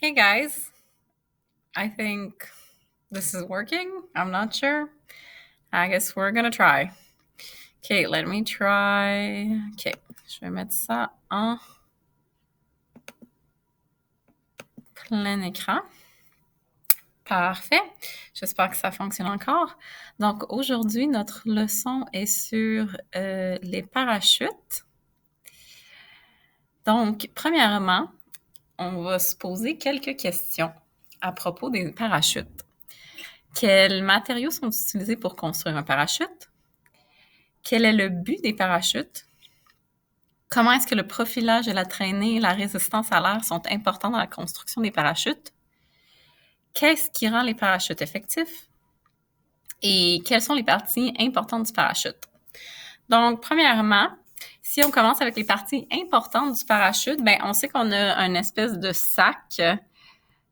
Hey guys, I think this is working. I'm not sure. I guess we're gonna try. Okay, let me try. Okay, je vais mettre ça en plein écran. Parfait. J'espère que ça fonctionne encore. Donc aujourd'hui, notre leçon est sur les parachutes. Donc, premièrement, on va se poser quelques questions à propos des parachutes. Quels matériaux sont utilisés pour construire un parachute? Quel est le but des parachutes? Comment est-ce que le profilage et la traînée et la résistance à l'air sont importants dans la construction des parachutes? Qu'est-ce qui rend les parachutes effectifs? Et quelles sont les parties importantes du parachute? Donc, premièrement, si on commence avec les parties importantes du parachute, ben on sait qu'on a une espèce de sac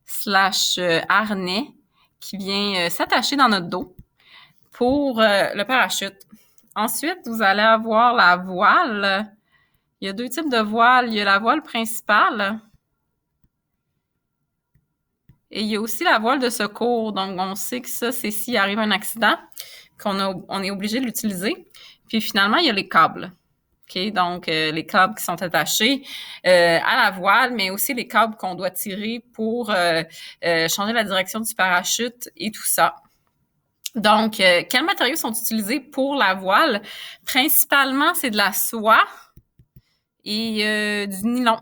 slash harnais qui vient s'attacher dans notre dos pour le parachute. Ensuite, vous allez avoir la voile. Il y a deux types de voiles. Il y a la voile principale et il y a aussi la voile de secours. Donc, on sait que ça, c'est s'il arrive un accident, on est obligé de l'utiliser. Puis finalement, il y a les câbles. OK? Donc, les câbles qui sont attachés à la voile, mais aussi les câbles qu'on doit tirer pour changer la direction du parachute et tout ça. Donc, quels matériaux sont utilisés pour la voile? Principalement, c'est de la soie et du nylon.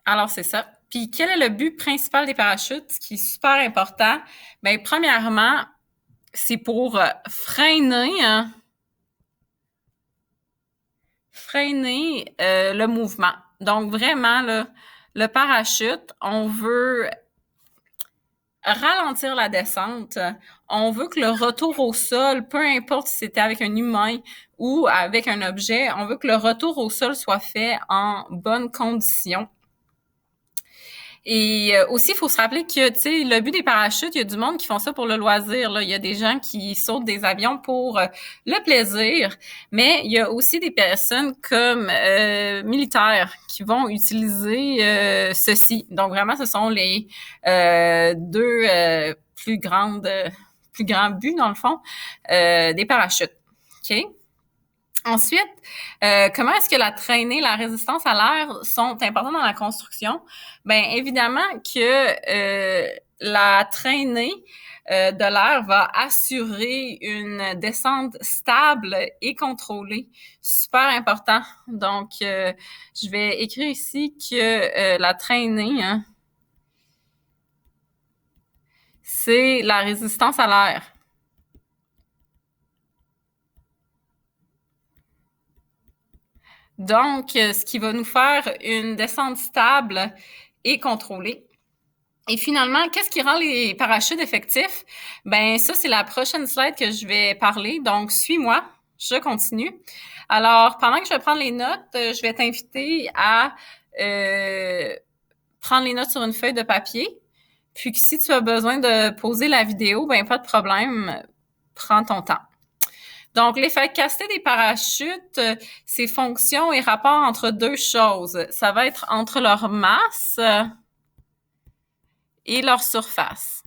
Alors, c'est ça. Puis, quel est le but principal des parachutes? Ce qui est super important, bien, premièrement, c'est pour freiner le mouvement. Donc, vraiment, là, le parachute, on veut ralentir la descente. On veut que le retour au sol, peu importe si c'était avec un humain ou avec un objet, on veut que le retour au sol soit fait en bonnes conditions. Et aussi, il faut se rappeler que, tu sais, le but des parachutes, il y a du monde qui font ça pour le loisir. Là. Il y a des gens qui sautent des avions pour le plaisir, mais il y a aussi des personnes comme militaires qui vont utiliser ceci. Donc, vraiment, ce sont les deux plus grands buts, dans le fond, des parachutes. OK? Ensuite, comment est-ce que la traînée, la résistance à l'air sont importantes dans la construction? Bien, évidemment que la traînée de l'air va assurer une descente stable et contrôlée. Super important. Donc, je vais écrire ici que la traînée, c'est la résistance à l'air. Donc, ce qui va nous faire une descente stable et contrôlée. Et finalement, qu'est-ce qui rend les parachutes effectifs? Ben ça, c'est la prochaine slide que je vais parler. Donc, suis-moi, je continue. Alors, pendant que je vais prendre les notes, je vais t'inviter à prendre les notes sur une feuille de papier. Puis que si tu as besoin de poser la vidéo, ben pas de problème, prends ton temps. Donc, l'efficacité des parachutes, c'est fonction et rapport entre deux choses. Ça va être entre leur masse et leur surface.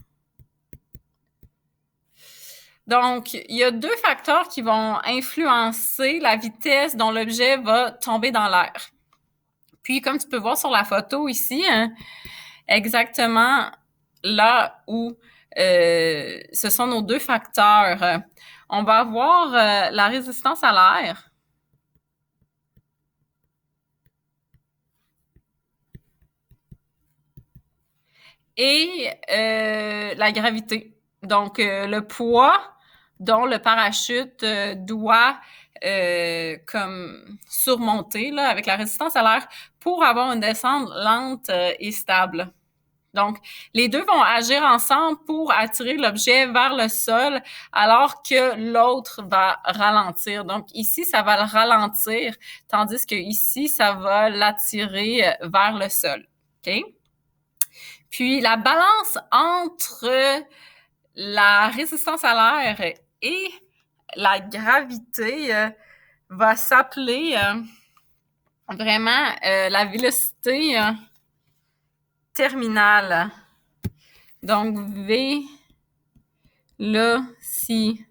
Donc, il y a deux facteurs qui vont influencer la vitesse dont l'objet va tomber dans l'air. Puis, comme tu peux voir sur la photo ici, exactement là où ce sont nos deux facteurs, on va avoir la résistance à l'air. Et la gravité. Donc, le poids dont le parachute doit comme surmonter là, avec la résistance à l'air pour avoir une descente lente et stable. Donc, les deux vont agir ensemble pour attirer l'objet vers le sol alors que l'autre va ralentir. Donc, ici, ça va le ralentir, tandis que ici, ça va l'attirer vers le sol. OK? Puis, la balance entre la résistance à l'air et la gravité va s'appeler vraiment la vélocité terminale. Donc, vélocité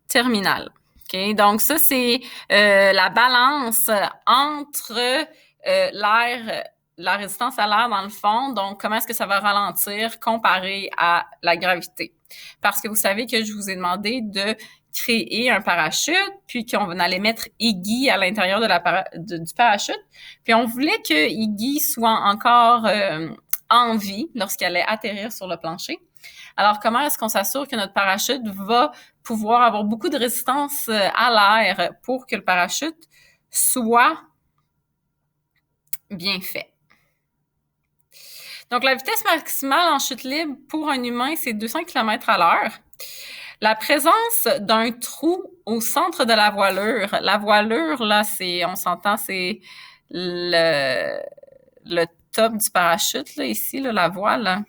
terminale. OK? Donc, ça, c'est la balance entre l'air, la résistance à l'air dans le fond. Donc, comment est-ce que ça va ralentir comparé à la gravité? Parce que vous savez que je vous ai demandé de créer un parachute, puis qu'on allait mettre Iggy à l'intérieur du parachute. Puis on voulait que Iggy soit encore en vie lorsqu'elle allait atterrir sur le plancher. Alors, comment est-ce qu'on s'assure que notre parachute va pouvoir avoir beaucoup de résistance à l'air pour que le parachute soit bien fait? Donc, la vitesse maximale en chute libre pour un humain, c'est 200 km à l'heure. La présence d'un trou au centre de la voilure. La voilure, là, on s'entend, c'est le top du parachute, là, ici, là, la voile.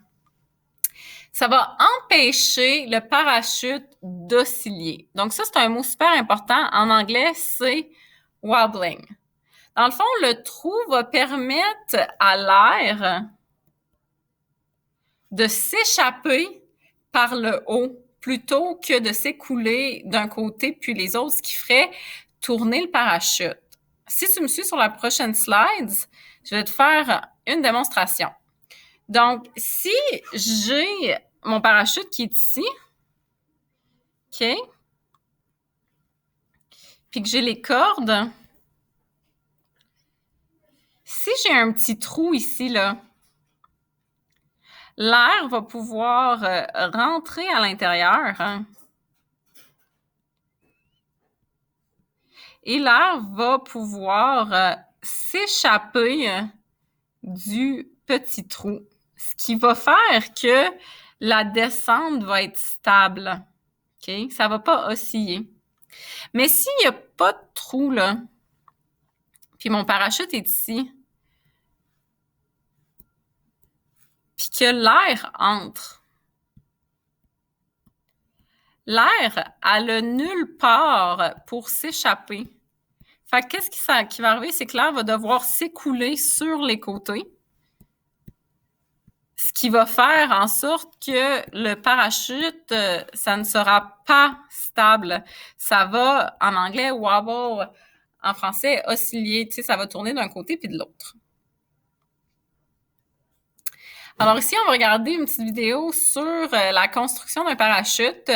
Ça va empêcher le parachute d'osciller. Donc ça, c'est un mot super important. En anglais, c'est wobbling. Dans le fond, le trou va permettre à l'air de s'échapper par le haut plutôt que de s'écouler d'un côté puis les autres, ce qui ferait tourner le parachute. Si tu me suis sur la prochaine slide, je vais te faire une démonstration. Donc, si j'ai mon parachute qui est ici, OK, puis que j'ai les cordes, si j'ai un petit trou ici, là, l'air va pouvoir rentrer à l'intérieur, hein, et l'air va pouvoir s'échapper du petit trou, ce qui va faire que la descente va être stable. OK? Ça va pas osciller. Mais s'il n'y a pas de trou, là, puis mon parachute est ici, puis que l'air entre, l'air a nulle part pour s'échapper. Fait que qu'est-ce qui va arriver, c'est que l'air va devoir s'écouler sur les côtés, ce qui va faire en sorte que le parachute, ça ne sera pas stable. Ça va, en anglais, wobble, en français, osciller, tu sais, ça va tourner d'un côté puis de l'autre. Alors ici, on va regarder une petite vidéo sur la construction d'un parachute.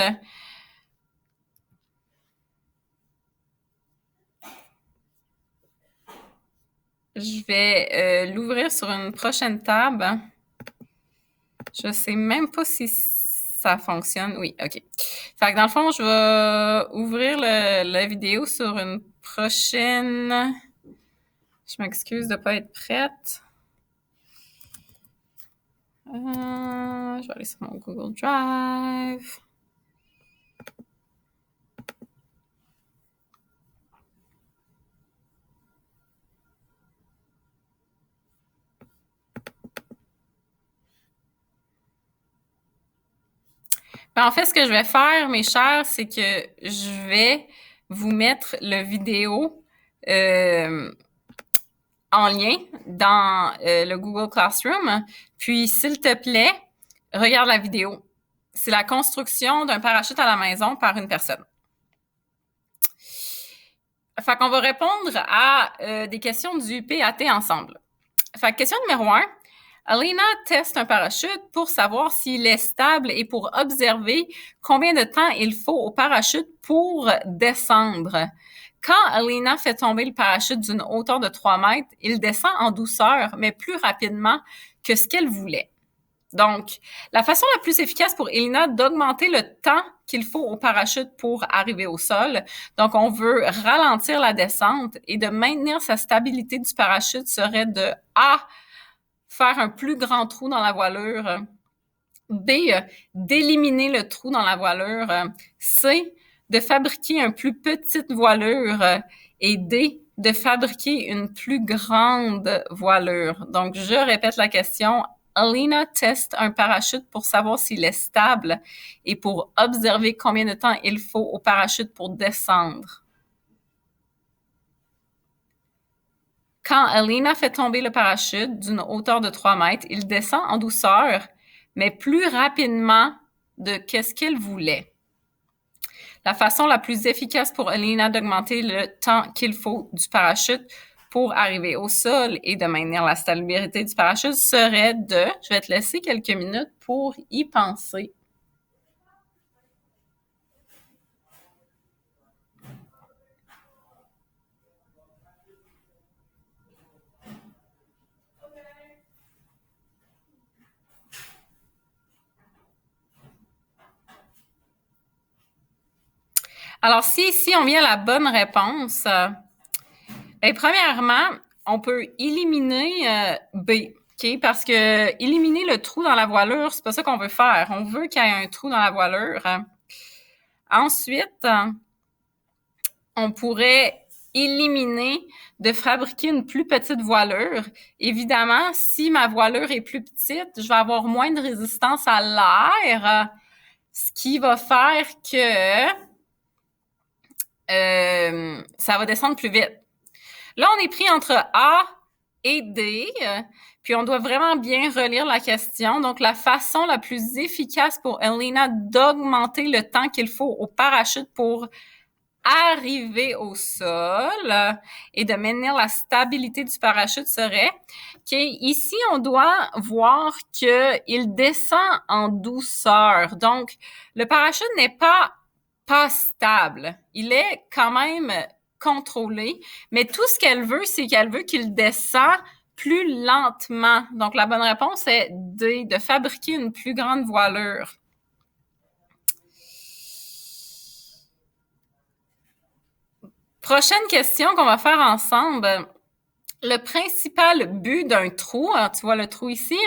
Je vais l'ouvrir sur une prochaine table. Je sais même pas si ça fonctionne. Oui, OK. Fait que dans le fond, je vais ouvrir la vidéo sur une prochaine. Je m'excuse de pas être prête. Je vais aller sur mon Google Drive. Ben, en fait, ce que je vais faire, mes chers, c'est que je vais vous mettre le vidéo en lien dans le Google Classroom. Puis, s'il te plaît, regarde la vidéo. C'est la construction d'un parachute à la maison par une personne. Fait qu'on va répondre à des questions du PAT ensemble. Fait que question numéro 1. Alina teste un parachute pour savoir s'il est stable et pour observer combien de temps il faut au parachute pour descendre. Quand Alina fait tomber le parachute d'une hauteur de 3 mètres, il descend en douceur, mais plus rapidement que ce qu'elle voulait. Donc, la façon la plus efficace pour Elina d'augmenter le temps qu'il faut au parachute pour arriver au sol, donc on veut ralentir la descente et de maintenir sa stabilité du parachute serait de A, faire un plus grand trou dans la voilure, B, d'éliminer le trou dans la voilure, C, de fabriquer une plus petite voilure et D, de fabriquer une plus grande voilure. Donc, je répète la question. Alina teste un parachute pour savoir s'il est stable et pour observer combien de temps il faut au parachute pour descendre. Quand Elena fait tomber le parachute d'une hauteur de 3 mètres, il descend en douceur, mais plus rapidement de qu'est-ce qu'elle voulait. La façon la plus efficace pour Elena d'augmenter le temps qu'il faut du parachute pour arriver au sol et de maintenir la stabilité du parachute serait de... Je vais te laisser quelques minutes pour y penser. Alors, si ici on vient à la bonne réponse, premièrement, on peut éliminer B, OK? Parce que éliminer le trou dans la voilure, c'est pas ça qu'on veut faire. On veut qu'il y ait un trou dans la voilure. Ensuite, on pourrait éliminer de fabriquer une plus petite voilure. Évidemment, si ma voilure est plus petite, je vais avoir moins de résistance à l'air, ce qui va faire que ça va descendre plus vite. Là, on est pris entre A et D, puis on doit vraiment bien relire la question. Donc, la façon la plus efficace pour Elena d'augmenter le temps qu'il faut au parachute pour arriver au sol et de maintenir la stabilité du parachute serait qu'ici, on doit voir qu'il descend en douceur. Donc, le parachute n'est pas stable. Il est quand même contrôlé, mais tout ce qu'elle veut, c'est qu'elle veut qu'il descend plus lentement. Donc, la bonne réponse est D, de fabriquer une plus grande voilure. Prochaine question qu'on va faire ensemble. Le principal but d'un trou, tu vois le trou ici,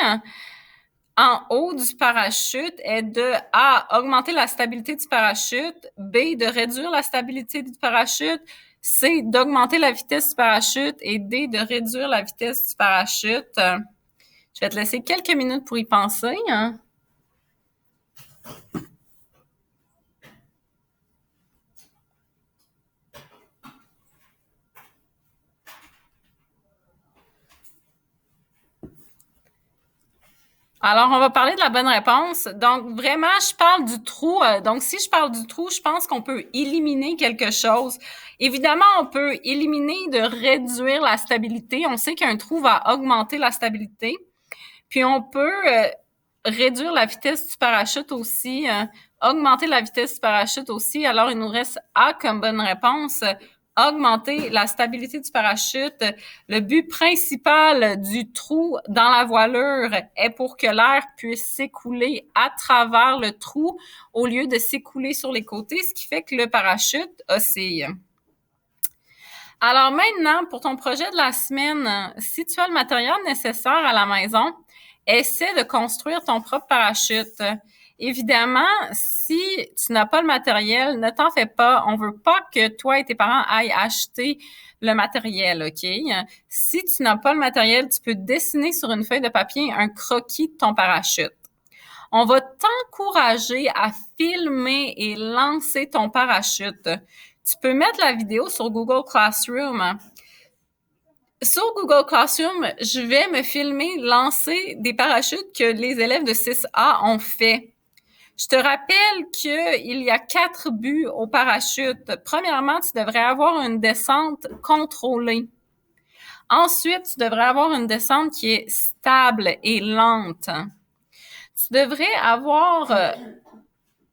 en haut du parachute est de A, augmenter la stabilité du parachute, B, de réduire la stabilité du parachute, C, d'augmenter la vitesse du parachute et D, de réduire la vitesse du parachute. Je vais te laisser quelques minutes pour y penser. Alors, on va parler de la bonne réponse. Donc, vraiment, je parle du trou. Donc, si je parle du trou, je pense qu'on peut éliminer quelque chose. Évidemment, on peut éliminer de réduire la stabilité. On sait qu'un trou va augmenter la stabilité. Puis, on peut réduire la vitesse du parachute aussi, augmenter la vitesse du parachute aussi. Alors, il nous reste A comme bonne réponse. Augmenter la stabilité du parachute. Le but principal du trou dans la voilure est pour que l'air puisse s'écouler à travers le trou au lieu de s'écouler sur les côtés, ce qui fait que le parachute oscille. Alors maintenant, pour ton projet de la semaine, si tu as le matériel nécessaire à la maison, essaie de construire ton propre parachute. Évidemment, si tu n'as pas le matériel, ne t'en fais pas. On veut pas que toi et tes parents aillent acheter le matériel, OK? Si tu n'as pas le matériel, tu peux dessiner sur une feuille de papier un croquis de ton parachute. On va t'encourager à filmer et lancer ton parachute. Tu peux mettre la vidéo sur Google Classroom. Sur Google Classroom, je vais me filmer lancer des parachutes que les élèves de 6A ont fait. Je te rappelle qu'il y a 4 buts au parachute. Premièrement, tu devrais avoir une descente contrôlée. Ensuite, tu devrais avoir une descente qui est stable et lente. Tu devrais avoir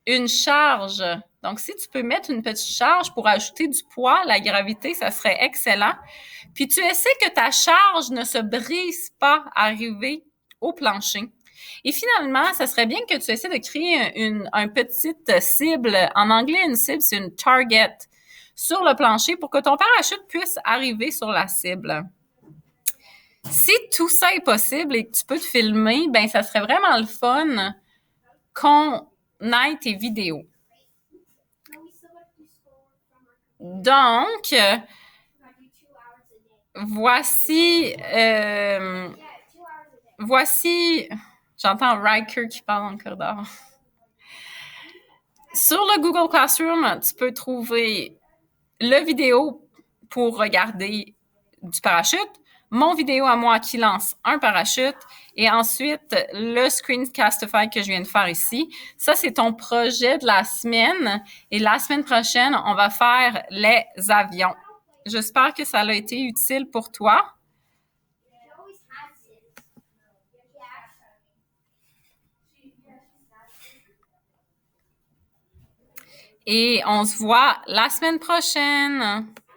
une charge. Donc, si tu peux mettre une petite charge pour ajouter du poids, la gravité, ça serait excellent. Puis, tu essaies que ta charge ne se brise pas arriver au plancher. Et finalement, ça serait bien que tu essaies de créer une petite cible. En anglais, une cible, c'est une target sur le plancher pour que ton parachute puisse arriver sur la cible. Si tout ça est possible et que tu peux te filmer, ben ça serait vraiment le fun qu'on ait tes vidéos. Donc, voici, j'entends Riker qui parle dans le corridor. Sur le Google Classroom, tu peux trouver le vidéo pour regarder du parachute. mon vidéo à moi qui lance un parachute et ensuite le Screencastify que je viens de faire ici. Ça, c'est ton projet de la semaine et la semaine prochaine, on va faire les avions. J'espère que ça a été utile pour toi. Et on se voit la semaine prochaine.